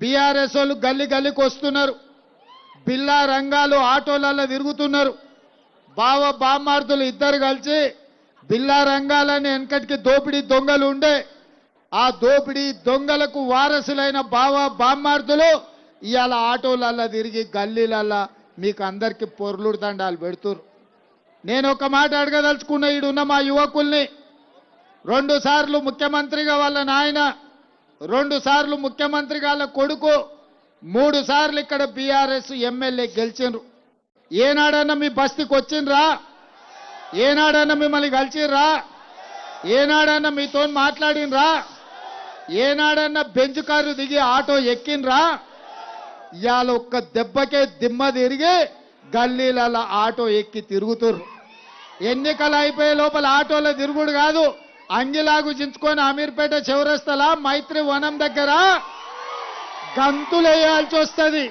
BRS వాళ్ళు గల్లి గల్లికి వస్తున్నారు, బిల్లా రంగాలు ఆటోలలో తిరుగుతున్నారు. బావ బామ్మార్దులు ఇద్దరు కలిసి బిల్లా రంగాలని వెనకటికి దోపిడీ దొంగలు ఉండే, ఆ దోపిడీ దొంగలకు వారసులైన బావ బామ్మార్దులు ఇవాళ ఆటోలలో తిరిగి గల్లీలల్లా మీకు అందరికీ పొర్లుడు దండాలు పెడుతున్నారు. నేను ఒక మాట అడగదలుచుకున్న ఈడున్న మా యువకుల్ని, 2 సార్లు ముఖ్యమంత్రిగా వాళ్ళ నాయన, 2 సార్లు ముఖ్యమంత్రిగా వాళ్ళ కొడుకు, 3 సార్లు ఇక్కడ బీఆర్ఎస్ ఎమ్మెల్యే గెలిచిండ్రు. ఏనాడన్నా మీ బస్తీకి వచ్చిండ్రా? ఏనాడన్నా మిమ్మల్ని కలిసిర్రా? ఏనాడన్నా మీతో మాట్లాడినరా? ఏనాడన్నా బెంచ్ కారు దిగి ఆటో ఎక్కినరా? ఇవాళ ఒక్క దెబ్బకే దిమ్మ తిరిగి గల్లీలలో ఆటో ఎక్కి తిరుగుతుర్రు. ఎన్నికలు అయిపోయే లోపల ఆటోలో తిరుగుడు కాదు, అంగిలాగు చించుకొని అమీర్పేట చౌరస్తలా మైత్రి వనం దగ్గర గంతులేయాల్సి వస్తుంది.